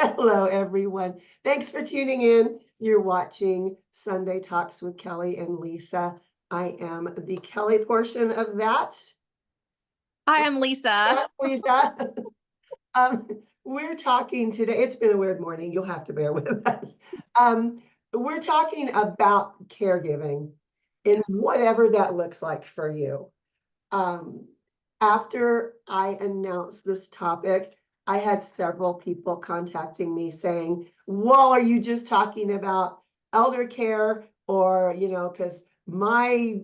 Hello, everyone. Thanks for tuning in. You're watching Sunday Talks with Kelly and Lisa. I am the Kelly portion of that. Hi, I'm Lisa. Yeah, Lisa. Um, we're talking today. It's been a weird morning. You'll have to bear with us. Um, we're talking about caregiving in Yes. whatever that looks like for you. Um, After I announced this topic, I had several people contacting me saying, well, are you just talking about elder care? Or, because my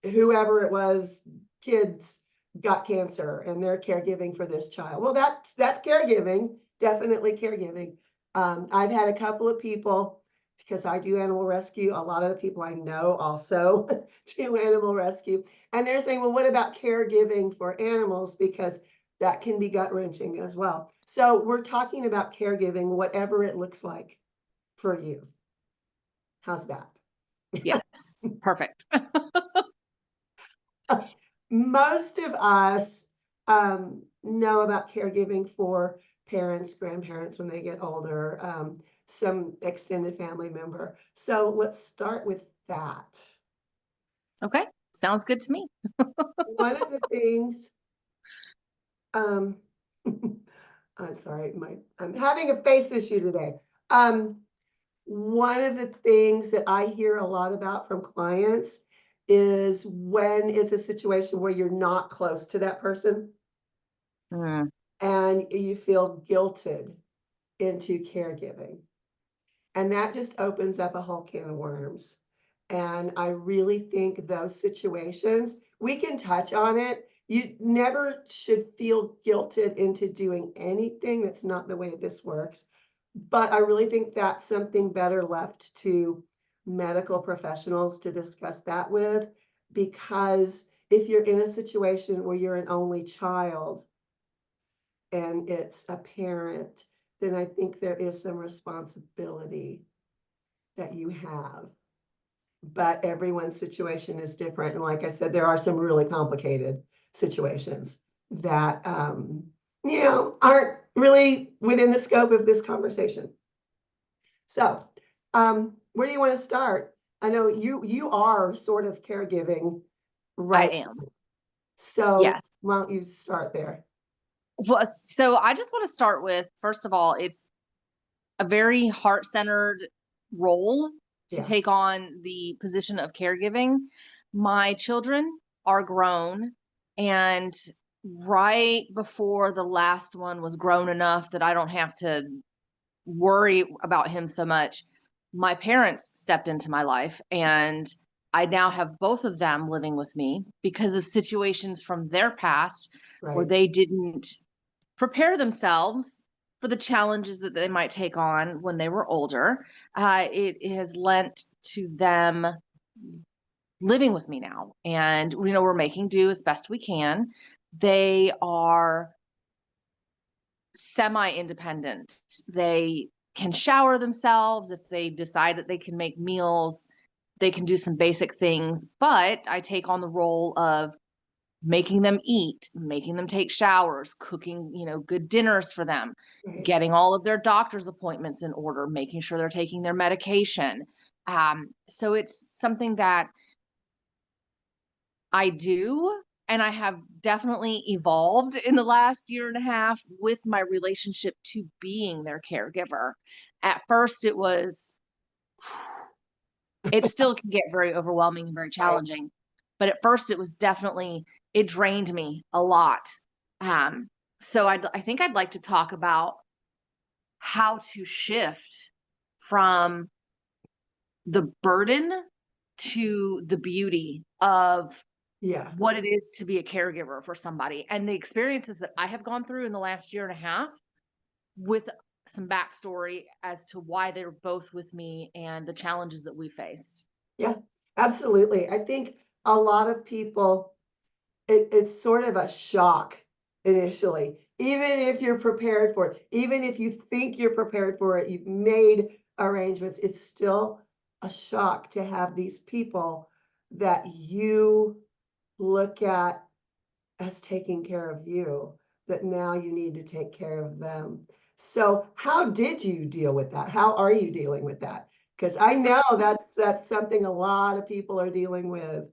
whoever it was, kids got cancer and they're caregiving for this child. Well, that's caregiving, definitely caregiving. I've had a couple of people because I do animal rescue. A lot of the people I know also do animal rescue, and they're saying, "Well, what about caregiving for animals? Because that can be gut wrenching as well." So we're talking about caregiving, whatever it looks like for you. How's that? Yes. Perfect. Most of us know about caregiving for parents, grandparents when they get older, some extended family member. So let's start with that. Okay. Sounds good to me. One of the things, um, I'm sorry, I'm having a face issue today. Um, One of the things that I hear a lot about from clients is when it's a situation where you're not close to that person Mm, and you feel guilted into caregiving. And that just opens up a whole can of worms. And I really think those situations, we can touch on it. You never should feel guilted into doing anything. That's not the way this works. But I really think that's something better left to medical professionals to discuss that with. Because if you're in a situation where you're an only child, and it's a parent, then I think there is some responsibility that you have. But everyone's situation is different. And like I said, there are some really complicated situations that, aren't really within the scope of this conversation. So, where do you want to start? I know you are sort of caregiving I right. am. So Yes. why don't you start there? Well, so I just want to start with, first of all, it's a very heart-centered role to Yeah. take on the position of caregiving. My children are grown, and right before the last one was grown enough that I don't have to worry about him so much, my parents stepped into my life, and I now have both of them living with me because of situations from their past where Right. they didn't prepare themselves for the challenges that they might take on when they were older. It has lent to them living with me now, and we're making do as best we can. They are semi-independent. They can shower themselves if they decide that they can make meals. They can do some basic things, but I take on the role of making them eat, making them take showers, cooking, good dinners for them, Right. getting all of their doctor's appointments in order, making sure they're taking their medication. So it's something that I do, and I have definitely evolved in the last year and a half with my relationship to being their caregiver. At first, it still can get very overwhelming and very Right. challenging, but at first, it was definitely, it drained me a lot. So I think I'd like to talk about how to shift from the burden to the beauty of Yeah. what it is to be a caregiver for somebody and the experiences that I have gone through in the last year and a half with some backstory as to why they were both with me and the challenges that we faced. Yeah, absolutely. I think a lot of people, it's sort of a shock initially, even if you're prepared for it, even if you think you're prepared for it, you've made arrangements, it's still a shock to have these people that you look at as taking care of you, that now you need to take care of them. So how did you deal with that? How are you dealing with that? Because I know that's something a lot of people are dealing with.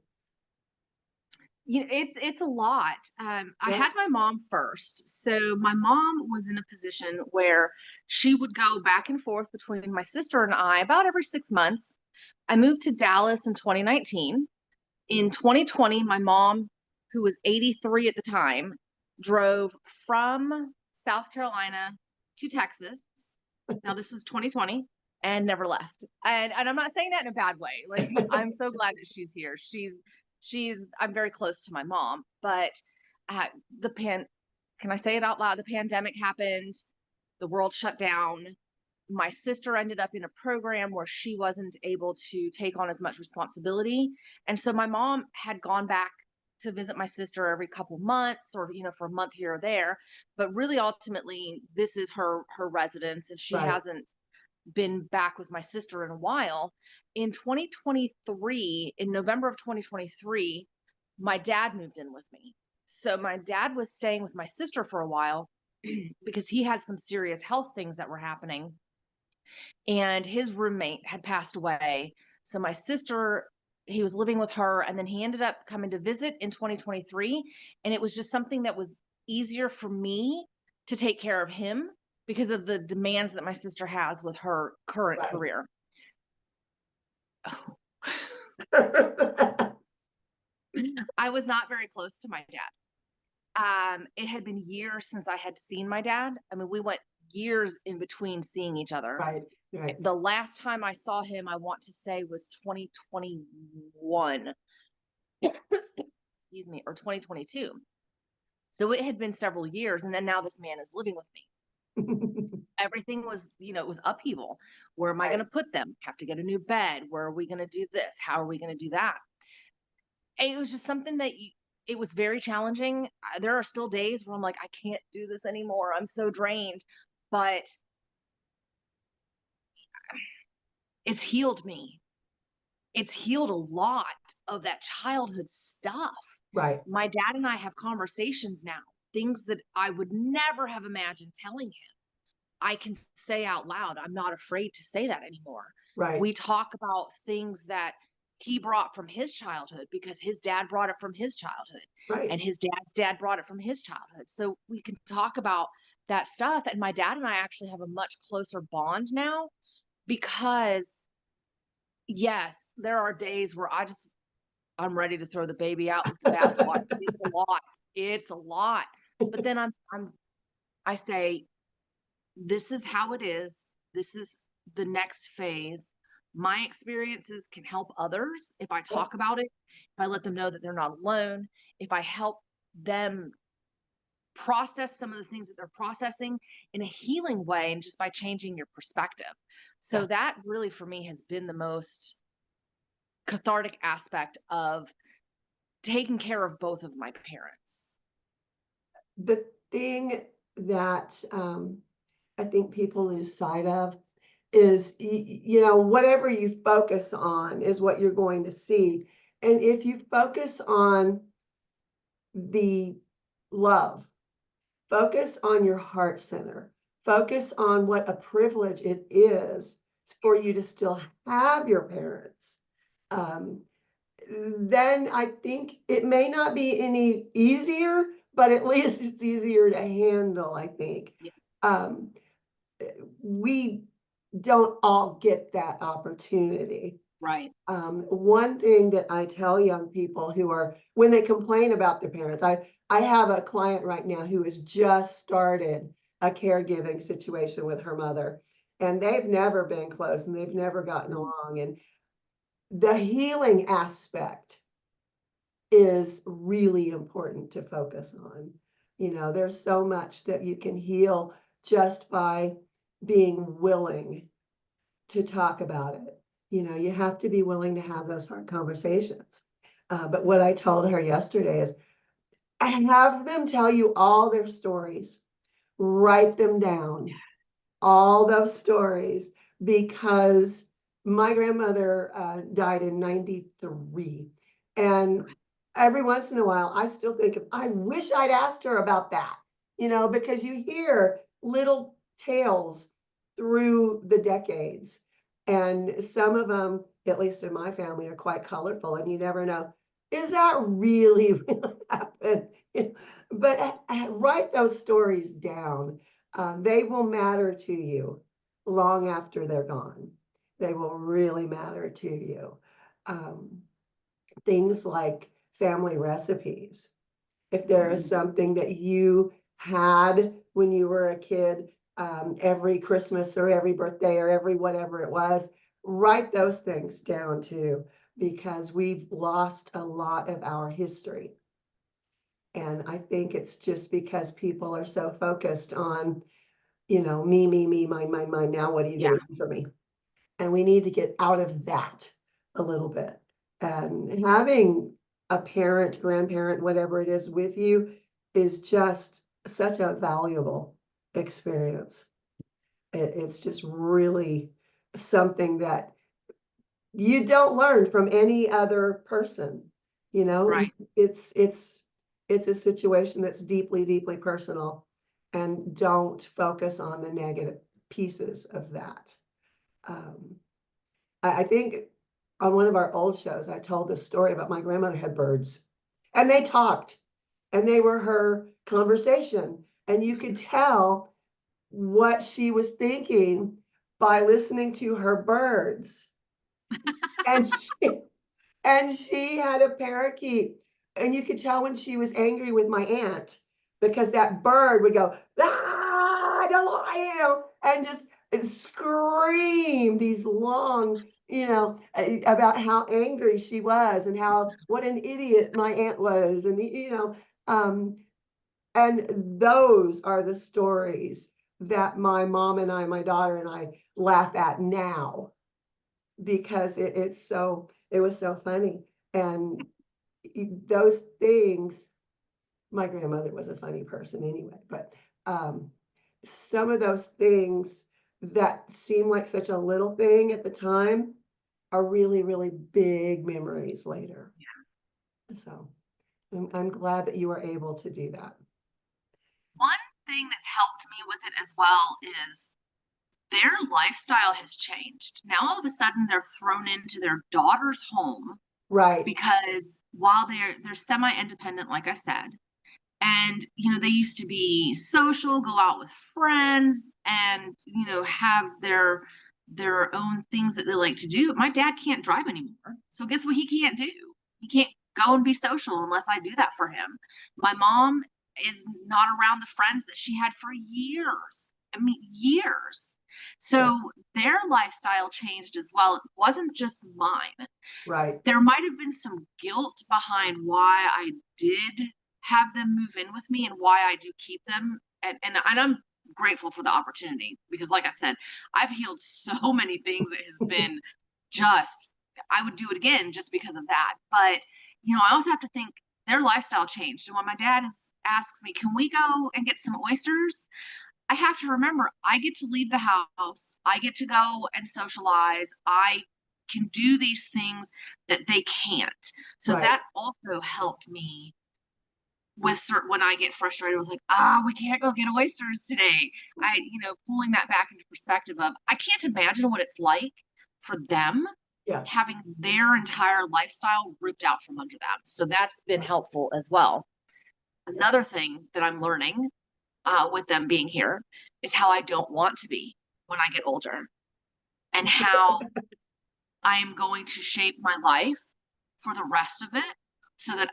It's a lot. I Yeah, had my mom first. So my mom was in a position where she would go back and forth between my sister and I about every 6 months. I moved to Dallas in 2019. In 2020, my mom, who was 83 at the time, drove from South Carolina to Texas. Now, this was 2020 and never left. And I'm not saying that in a bad way. Like, I'm so glad that she's here. I'm very close to my mom, but uh, the pan, can I say it out loud? The pandemic happened, the world shut down. My sister ended up in a program where she wasn't able to take on as much responsibility. And so my mom had gone back to visit my sister every couple months, or for a month here or there, but really ultimately this is her residence, and she right, hasn't been back with my sister in a while. In 2023, in November of 2023, my dad moved in with me. So my dad was staying with my sister for a while because he had some serious health things that were happening, and his roommate had passed away. So my sister, he was living with her, and then he ended up coming to visit in 2023. And it was just something that was easier for me to take care of him because of the demands that my sister has with her current right. career. I was not very close to my dad. It had been years since I had seen my dad. I mean, we went years in between seeing each other. Right, right, The last time I saw him, I want to say was 2021, excuse me, or 2022. So it had been several years. And then now this man is living with me. Everything was, it was upheaval. Where am I going right. to put them? Have to get a new bed. Where are we going to do this? How are we going to do that? And it was just something that it was very challenging. There are still days where I'm like, I can't do this anymore. I'm so drained. But it's healed me. It's healed a lot of that childhood stuff. Right, My dad and I have conversations now, things that I would never have imagined telling him. I can say out loud. I'm not afraid to say that anymore. right, We talk about things that he brought from his childhood because his dad brought it from his childhood, right. and his dad's dad brought it from his childhood. So we can talk about that stuff. And my dad and I actually have a much closer bond now because, yes, there are days where I'm ready to throw the baby out with the bathwater. It's a lot. It's a lot. But then I say, this is how it is. This is the next phase. My experiences can help others if I Yeah, talk about it, if I let them know that they're not alone, if I help them process some of the things that they're processing in a healing way and just by changing your perspective. yeah. So that really for me has been the most cathartic aspect of taking care of both of my parents. The thing that I think people lose sight of is, whatever you focus on is what you're going to see. And if you focus on the love, focus on your heart center, focus on what a privilege it is for you to still have your parents. Um, then I think it may not be any easier, but at least it's easier to handle, I think. Yeah, Um, we don't all get that opportunity. right. One thing that I tell young people who are, when they complain about their parents, I have a client right now who has just started a caregiving situation with her mother, and they've never been close and they've never gotten Mm. along. And the healing aspect is really important to focus on. There's so much that you can heal just by being willing to talk about it. You have to be willing to have those hard conversations. But what I told her yesterday is I have them tell you all their stories, write them down, all those stories, because my grandmother died in 93. And every once in a while, I still think, I wish I'd asked her about that, because you hear little tales through the decades. And some of them, at least in my family, are quite colorful, and you never know, is that really really happened? But write those stories down. They will matter to you long after they're gone. They will really matter to you. Um, Things like family recipes. If there is something that you had when you were a kid, every Christmas or every birthday or every whatever it was, write those things down too, because we've lost a lot of our history. And I think it's just because people are so focused on, me, mine, mine, mine. Now, what are you Yeah, going to do for me? And we need to get out of that a little bit. And having a parent, grandparent, whatever it is with you is just such a valuable experience. It's just really something that you don't learn from any other person. You know, right. it's a situation that's deeply, deeply personal, and don't focus on the negative pieces of that. Um, I think on one of our old shows, I told this story about my grandmother had birds, and they talked, and they were her conversation. And you could tell what she was thinking by listening to her birds. And she had a parakeet, and you could tell when she was angry with my aunt, because that bird would go, "Ah, I don't like you," and just scream these long, about how angry she was and how what an idiot my aunt was, and um, and those are the stories that my mom and I, my daughter and I, laugh at now, because it was so funny. And those things, my grandmother was a funny person anyway, but um, some of those things that seem like such a little thing at the time are really, really big memories later. So I'm glad that you were able to do that. One thing that's helped me with it as well is their lifestyle has changed. Now all of a sudden they're thrown into their daughter's home Right, because while they're semi-independent, like I said, and they used to be social, go out with friends, and have their own things that they like to do. My dad can't drive anymore, so guess what he can't do? He can't go and be social unless I do that for him. My mom is not around the friends that she had for years. I mean, years. yeah, So their lifestyle changed as well. It wasn't just mine. right, There might have been some guilt behind why I did have them move in with me and why I do keep them. And I'm grateful for the opportunity because, like I said, I've healed so many things. It has been just, I would do it again just because of that. But, I also have to think their lifestyle changed. And when my dad asks me, can we go and get some oysters? I have to remember I get to leave the house. I get to go and socialize. I can do these things that they can't. So right. that also helped me with certain when I get frustrated with like, we can't go get oysters today. Pulling that back into perspective of I can't imagine what it's like for them Yeah, having their entire lifestyle ripped out from under them. So that's been helpful as well. Another thing that I'm learning with them being here is how I don't want to be when I get older and how I am going to shape my life for the rest of it so that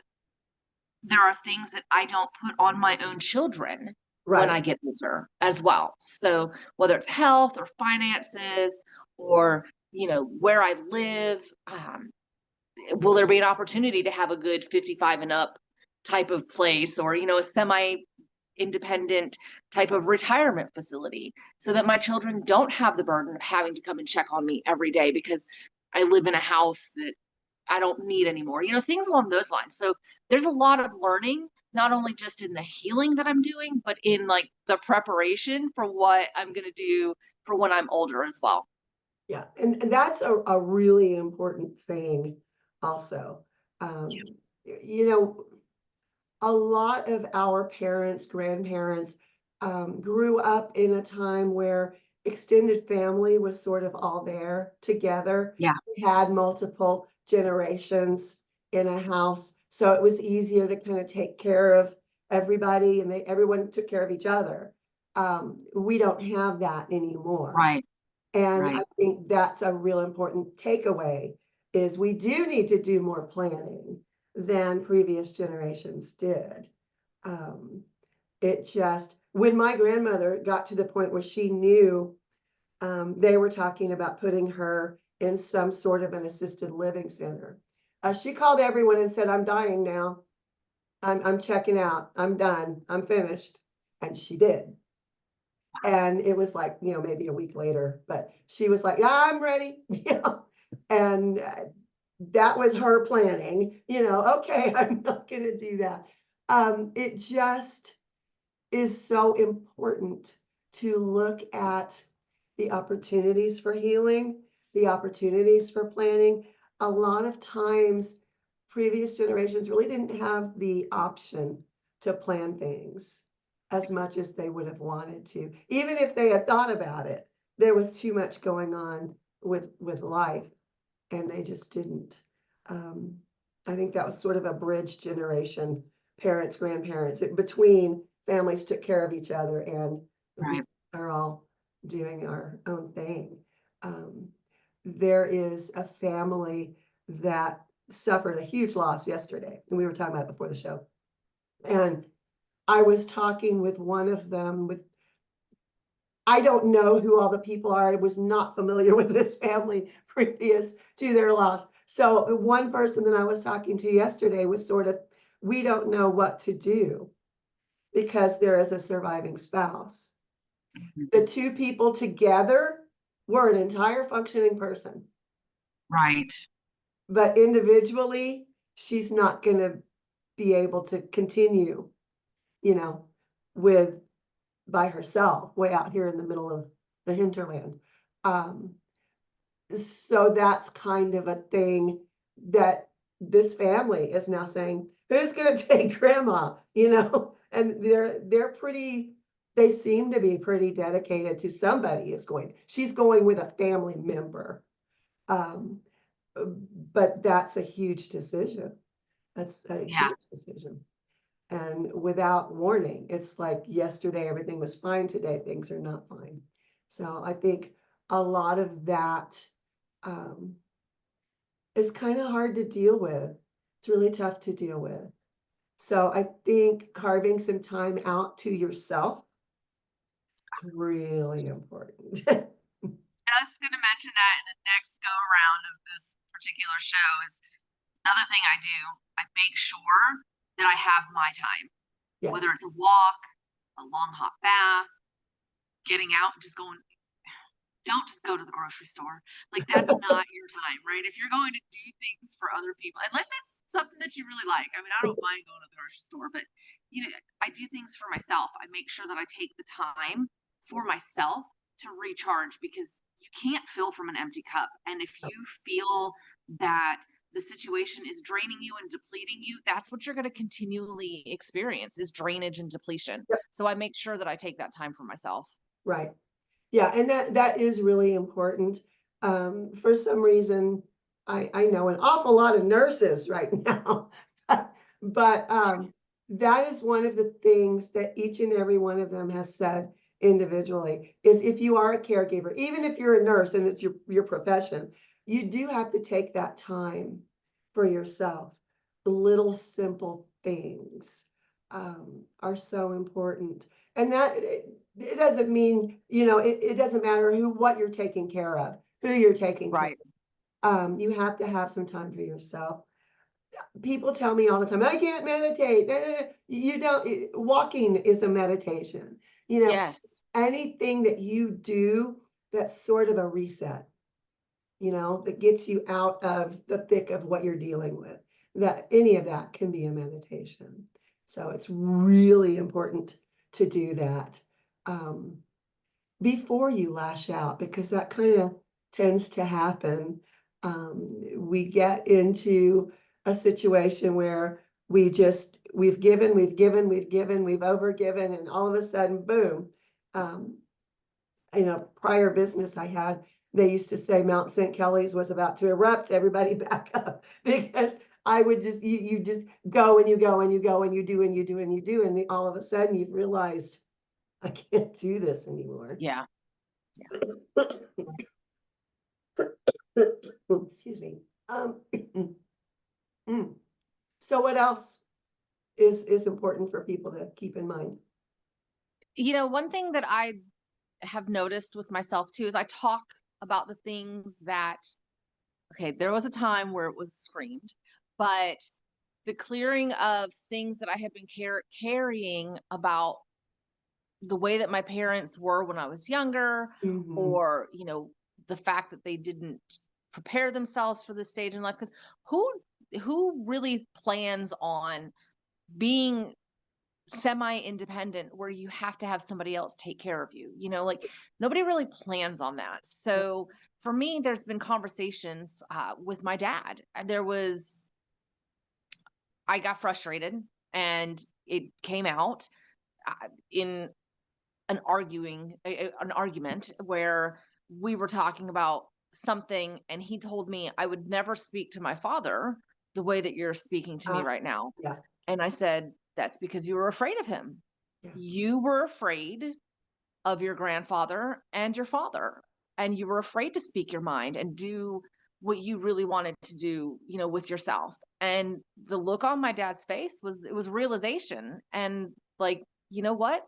there are things that I don't put on my own children when right. I get older as well. So whether it's health or finances or, where I live, will there be an opportunity to have a good 55 and up type of place or, a semi independent type of retirement facility so that my children don't have the burden of having to come and check on me every day because I live in a house that I don't need anymore, things along those lines. So there's a lot of learning, not only just in the healing that I'm doing, but in like the preparation for what I'm going to do for when I'm older as well. Yeah, and that's a really important thing also. Yeah. Um, you know, a lot of our parents, grandparents, grew up in a time where extended family was sort of all there together. Yeah. We had multiple generations in a house, so it was easier to kind of take care of everybody, and everyone took care of each other. We don't have that anymore. Right. And I Right. think that's a real important takeaway is we do need to do more planning than previous generations did. Um, it just when my grandmother got to the point where she knew they were talking about putting her in some sort of an assisted living center, she called everyone and said, "I'm dying now. I'm checking out. I'm done. I'm finished." And she did. And it was like, maybe a week later, but she was like, "Yeah, I'm ready." And that was her planning, okay, I'm not going to do that. It just is so important to look at the opportunities for healing, the opportunities for planning. A lot of times, previous generations really didn't have the option to plan things as much as they would have wanted to. Even if they had thought about it, there was too much going on with life, and they just didn't. Um, I think that was sort of a bridge generation, parents, grandparents, between families took care of each other, and we Right. are all doing our own thing. Um, there is a family that suffered a huge loss yesterday, and we were talking about it before the show. And I was talking with one of them with I don't know who all the people are. I was not familiar with this family previous to their loss. So the one person that I was talking to yesterday was sort of, we don't know what to do because there is a surviving spouse. Mhm. The two people together were an entire functioning person, Right. but individually, she's not going to be able to continue, you know, with by herself way out here in the middle of the hinterland. Um, so that's kind of a thing that this family is now saying, who's going to take grandma, and they're pretty, they seem to be pretty dedicated to somebody is going, she's going with a family member. um, but that's a huge decision. That's a Yeah. huge decision. And without warning, it's like yesterday everything was fine, today things are not fine. So I think a lot of that um, is kind of hard to deal with. It's really tough to deal with. So I think carving some time out to yourself is really important. I was going to mention that in the next go around of this particular show is another thing I do. I make sure that I have my time, Yeah, whether it's a walk, a long hot bath, getting out and just going. Don't just go to the grocery store. Like that's not your time, right? If you're going to do things for other people, unless it's something that you really like. I mean, I don't mind going to the grocery store, but I do things for myself. I make sure that I take the time for myself to recharge because you can't fill from an empty cup. And if you feel that the situation is draining you and depleting you, that's what you're going to continually experience is drainage and depletion. yep, So I make sure that I take that time for myself. right. Yeah, and that is really important. For some reason, I know an awful lot of nurses right now, but that is one of the things that each and every one of them has said individually is if you are a caregiver, even if you're a nurse and it's your profession, you do have to take that time for yourself. The little simple things are so important, and that it doesn't mean, it doesn't matter what you're taking care of, who you're taking care Right. of. You have to have some time for yourself. People tell me all the time, I can't meditate. You don't, walking is a meditation. You know, Yes. anything that you do that's sort of a reset, that gets you out of the thick of what you're dealing with, that any of that can be a meditation. So it's really important to do that. Um, before you lash out, because that kind of tends to happen. We get into a situation where we've given, we've given, we've given, we've overgiven, and all of a sudden, boom. Um, prior business I had, they used to say Mount St. Kelly's was about to erupt, everybody back up, because I would just, you just go and you go and you go and you do and you do and you do, and all of a sudden you've realized I can't do this anymore. Yeah. Excuse me. Mm. So what else is important for people to keep in mind? One thing that I have noticed with myself too is I talk about the things that, okay, there was a time where it was screamed, but the clearing of things that I had been carrying about the way that my parents were when I was younger, Mhm. or, the fact that they didn't prepare themselves for this stage in life. Because who really plans on being semi-independent where you have to have somebody else take care of you? Like, nobody really plans on that. So for me, there's been conversations with my dad. I got frustrated, and it came out in an argument where we were talking about something, and he told me I would never speak to my father the way that you're speaking to me Uh, right now. yeah, And I said, that's because you were afraid of him. yeah, You were afraid of your grandfather and your father, and you were afraid to speak your mind and do what you really wanted to do, with yourself. And the look on my dad's face was realization, and like, you know what?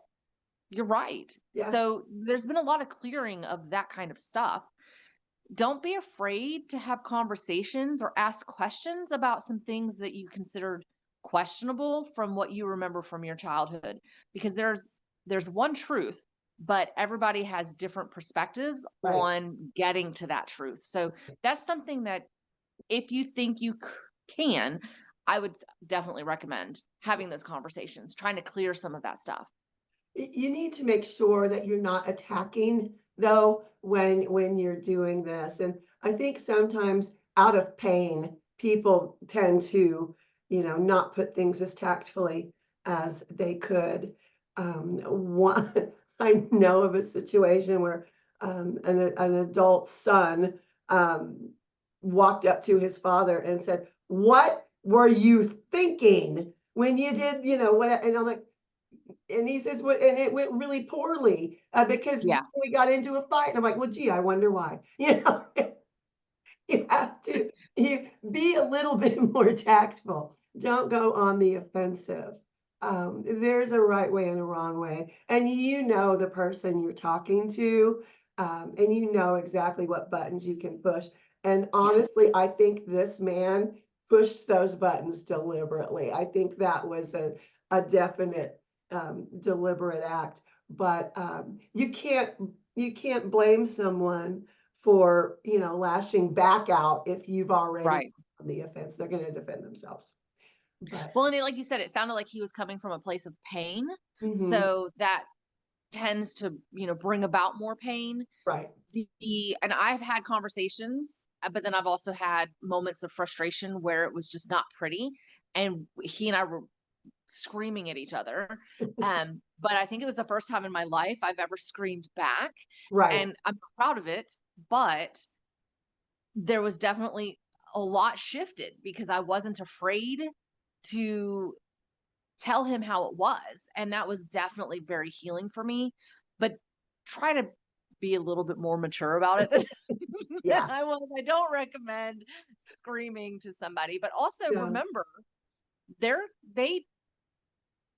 You're right. yeah, So there's been a lot of clearing of that kind of stuff. Don't be afraid to have conversations or ask questions about some things that you considered questionable from what you remember from your childhood, because there's one truth, but everybody has different perspectives right. on getting to that truth. So that's something that, if you think you can, I would definitely recommend having those conversations, trying to clear some of that stuff. You need to make sure that you're not attacking though when you're doing this. And I think sometimes out of pain, people tend to, not put things as tactfully as they could. One, I know of a situation where an adult son um, walked up to his father and said, "What were you thinking when you did, what?" And I'm like, and he says, "What?" And it went really poorly because Yeah. we got into a fight. And I'm like, "Well, gee, I wonder why." You have to you be a little bit more tactful. Don't go on the offensive. There's a right way and a wrong way, and you know the person you're talking to, and you know exactly what buttons you can push. And Yeah. honestly, I think this man pushed those buttons deliberately. I think that was a definite deliberate act. But you can't blame someone for, lashing back out if you've already Right. on the offense. They're going to defend themselves. But Well, and like you said, it sounded like he was coming from a place of pain. mhm, So that tends to, bring about more pain. right. And I've had conversations, but then I've also had moments of frustration where it was just not pretty. And he and I were screaming at each other. But I think it was the first time in my life I've ever screamed back. Right. And I'm proud of it. But there was definitely a lot shifted because I wasn't afraid to tell him how it was, and that was definitely very healing for me. But try to be a little bit more mature about it than Yeah. I was. I don't recommend screaming to somebody, but also Yeah. remember, they're they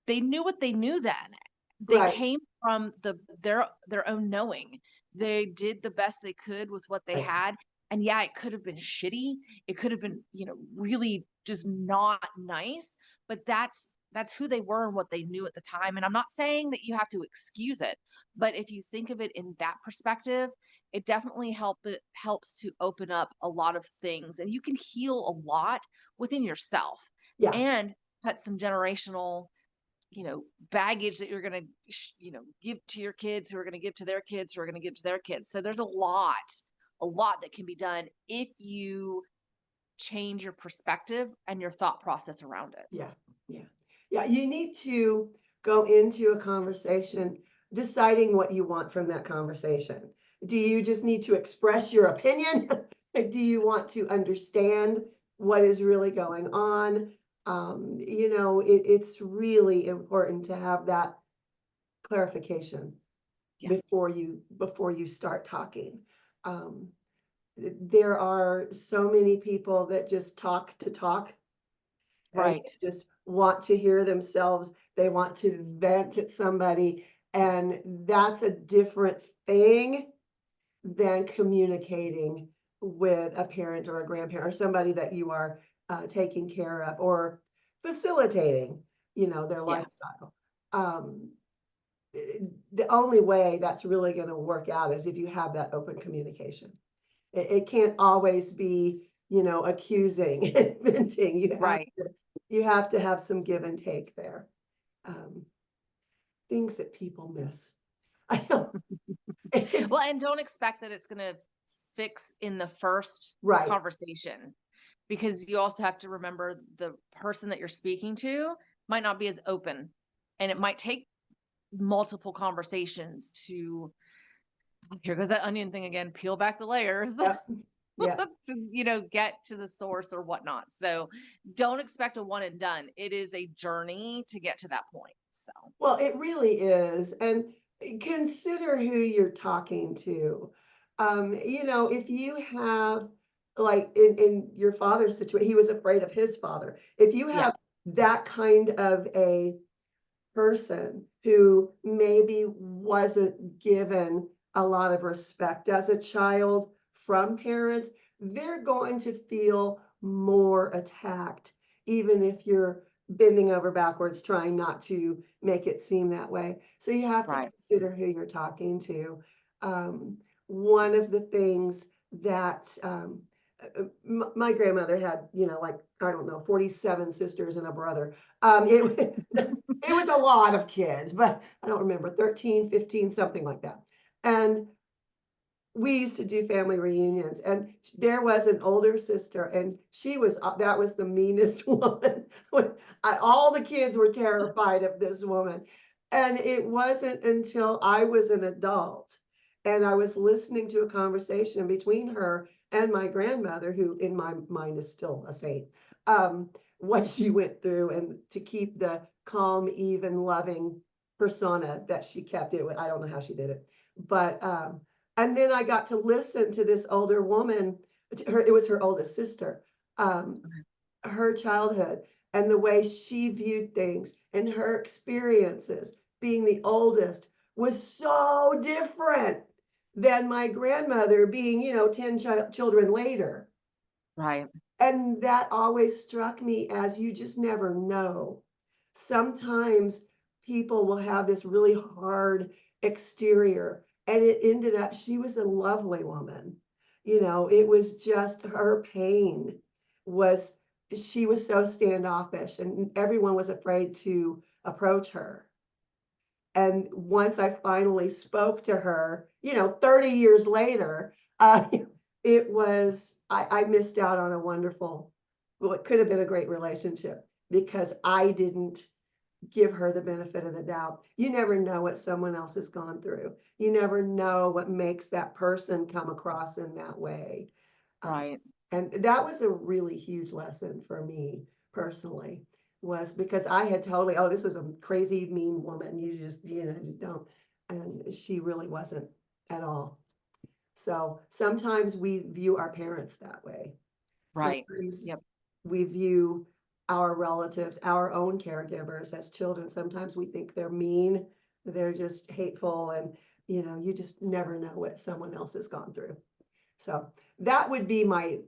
knew what they knew then. They Right. came from their own knowing. They did the best they could with what they Right. had. And yeah, it could have been shitty. It could have been, really just not nice, but that's who they were and what they knew at the time. And I'm not saying that you have to excuse it, but if you think of it in that perspective, it definitely helps to open up a lot of things, and you can heal a lot within yourself Yeah. and cut some generational, baggage that you're going to, give to your kids, who are going to give to their kids, who are going to give to their kids. So there's a lot that can be done if you change your perspective and your thought process around it. Yeah, yeah. Yeah, you need to go into a conversation deciding what you want from that conversation. Do you just need to express your opinion? Do you want to understand what is really going on? It's really important to have that clarification Yeah. before you start talking. Um, there are so many people that just talk to talk and Right. just want to hear themselves. They want to vent at somebody, and that's a different thing than communicating with a parent or a grandparent or somebody that you are taking care of or facilitating, their Yeah. lifestyle. Um, the only way that's really going to work out is if you have that open communication. It can't always be, accusing and venting. Right. You have to have some give and take there. Um, things that people miss. I know. Well, and don't expect that it's going to fix in the first Right. conversation, because you also have to remember the person that you're speaking to might not be as open, and it might take multiple conversations to, here goes that onion thing again, peel back the layers Yep. Yeah. to, get to the source or whatnot. So don't expect a one and done. It is a journey to get to that point. So Well, it really is. And consider who you're talking to. If you have, like in your father's situation, he was afraid of his father. If you yeah, have that kind of a person who maybe wasn't given a lot of respect as a child from parents, they're going to feel more attacked, even if you're bending over backwards trying not to make it seem that way. So you have to right. consider who you're talking to. Um, One of the things that my grandmother had, like, I don't know, 47 sisters and a brother. It, it was a lot of kids, but I don't remember, 13, 15, something like that. And we used to do family reunions, and there was an older sister, and that was the meanest woman. All the kids were terrified of this woman. And it wasn't until I was an adult and I was listening to a conversation between her and my grandmother, who in my mind is still a saint, what she went through, and to keep the calm, even, loving persona that she kept it with. I don't know how she did it, but and then I got to listen to this older woman. It was her oldest sister. Um, her childhood and the way she viewed things and her experiences being the oldest was so different than my grandmother being, 10 children later. Right. And that always struck me as, you just never know. Sometimes people will have this really hard exterior, and it ended up, she was a lovely woman. It was just her pain was, she was so standoffish, and everyone was afraid to approach her. And once I finally spoke to her, 30 years later, I missed out on a wonderful, well, it could have been a great relationship because I didn't give her the benefit of the doubt. You never know what someone else has gone through. You never know what makes that person come across in that way. Uh, Right. and that was a really huge lesson for me personally, was because I had totally, oh, this was a crazy, mean woman. Just don't. And she really wasn't at all. So sometimes we view our parents that way. Right. Sometimes Yep. we view our relatives, our own caregivers as children. Sometimes we think they're mean, they're just hateful, and you just never know what someone else has gone through. So that would be my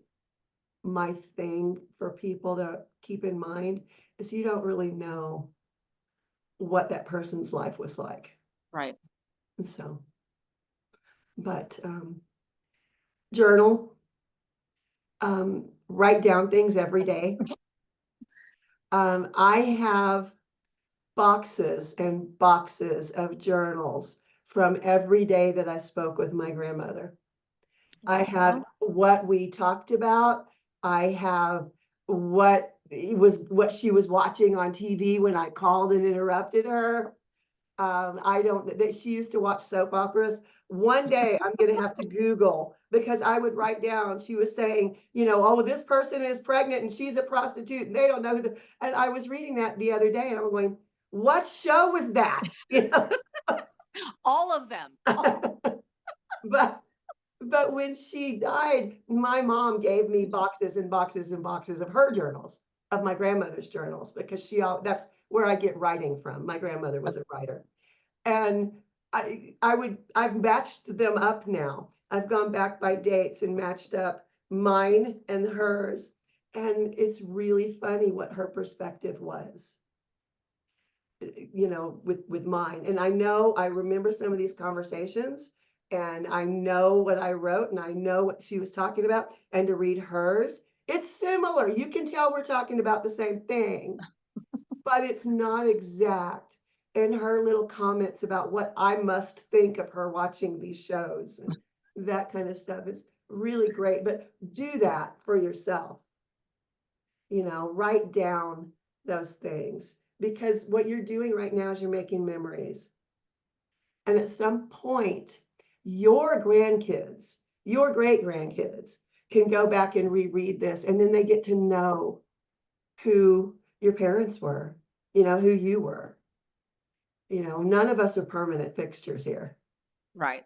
thing for people to keep in mind, is you don't really know what that person's life was like. Right. So, but journal, write down things every day. I have boxes and boxes of journals from every day that I spoke with my grandmother. I Aw. had what we talked about, I have what she was watching on TV when I called and interrupted her. I don't that she used to watch soap operas. One day I'm gonna have to Google because I would write down, she was saying, oh, this person is pregnant and she's a prostitute and they don't know and I was reading that the other day and I'm going, what show was that? All of them. But when she died, my mom gave me boxes and boxes and boxes of her journals, of my grandmother's journals, because that's where I get writing from. My grandmother was a writer. And I've matched them up now. I've gone back by dates and matched up mine and hers. And it's really funny what her perspective was, with mine. And I remember some of these conversations and I know what I wrote and I know what she was talking about. And to read hers, it's similar. You can tell we're talking about the same thing, but it's not exact. And her little comments about what I must think of her watching these shows and that kind of stuff is really great. But do that for yourself. Write down those things because what you're doing right now is you're making memories. And at some point, your grandkids, your great grandkids can go back and reread this, and then they get to know who your parents were, who you were. None of us are permanent fixtures here. Right.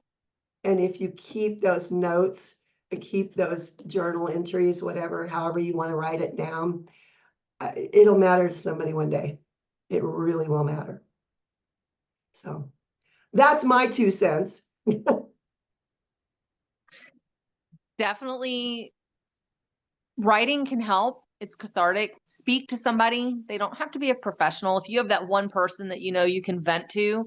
And if you keep those notes and keep those journal entries, whatever, however you want to write it down, it'll matter to somebody one day. It really will matter. So that's my 2 cents. Definitely writing can help. It's cathartic. Speak to somebody. They don't have to be a professional. If you have that one person that you can vent to,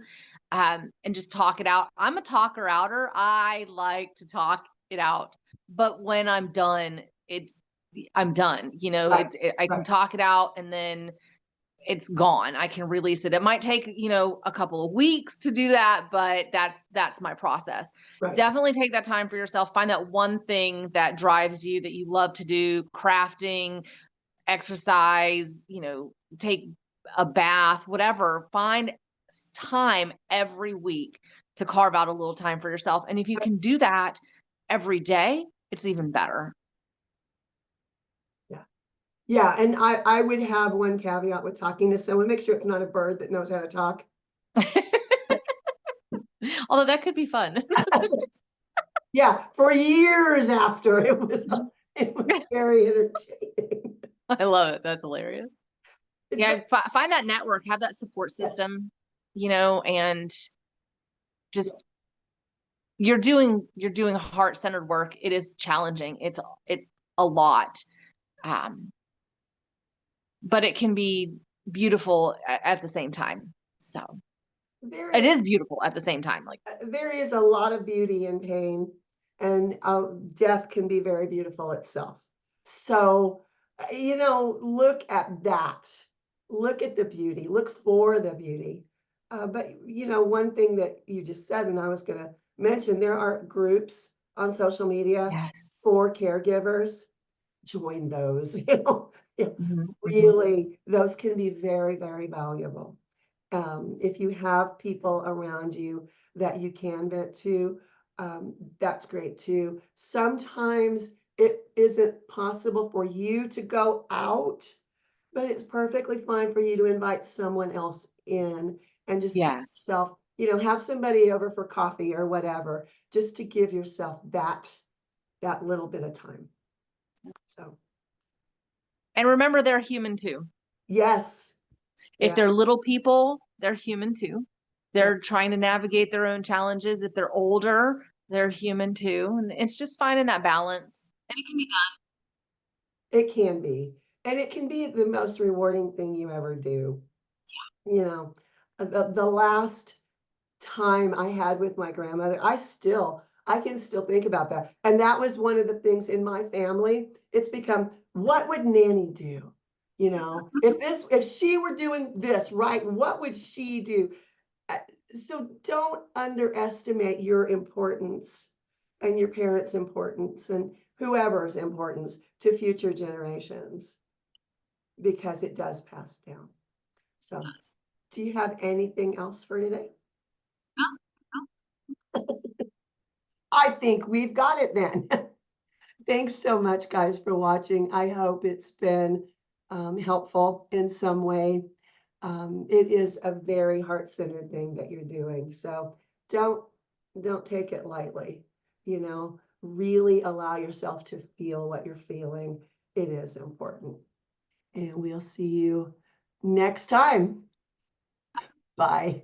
and just talk it out. I'm a talker outer. I like to talk it out. But when I'm done, I'm done. Right, I can right, talk it out and then it's gone. I can release it. It might take, a couple of weeks to do that, but that's my process. right. Definitely take that time for yourself. Find that one thing that drives you that you love to do, crafting, exercise, take a bath, whatever. Find time every week to carve out a little time for yourself. And if you can do that every day, it's even better. Yeah. Yeah. And I would have one caveat with talking to someone, make sure it's not a bird that knows how to talk. Although that could be fun. Yeah. For years after it was very entertaining. I love it. That's hilarious. Yeah, find that network, have that support system, and just you're doing heart-centered work. It is challenging. It's a lot. Um, but it can be beautiful at the same time. So there it is is beautiful at the same time. Like, there is a lot of beauty in pain, and death can be very beautiful itself. So, look at that. Look at the beauty. Look for the beauty. But one thing that you just said, and I was going to mention, there are groups on social media yes. for caregivers. Join those. Mhm, mhm. Really, those can be very, very valuable. If you have people around you that you can vent to, that's great too. Sometimes it isn't possible for you to go out, but it's perfectly fine for you to invite someone else in and just give Yes. yourself, have somebody over for coffee or whatever, just to give yourself that little bit of time. So And remember, they're human too. yes, If yeah, they're little people, they're human too. yeah, They're trying to navigate their own challenges. If they're older, they're human too. And it's just finding that balance. And it can be it can be. And it can be the most rewarding thing you ever do. The last time I had with my grandmother, I can still think about that. And that was one of the things in my family. It's become, what would Nanny do? If she were doing this, right, what would she do? Uh, So don't underestimate your importance and your parents' importance. And whoever's importance to future generations, because it does pass down. So, do you have anything else for today? I think we've got it then. Thanks so much, guys, for watching. I hope it's been helpful in some way. It is a very heart-centered thing that you're doing. So don't take it lightly. You know, really allow yourself to feel what you're feeling. It is important. And we'll see you next time. Bye.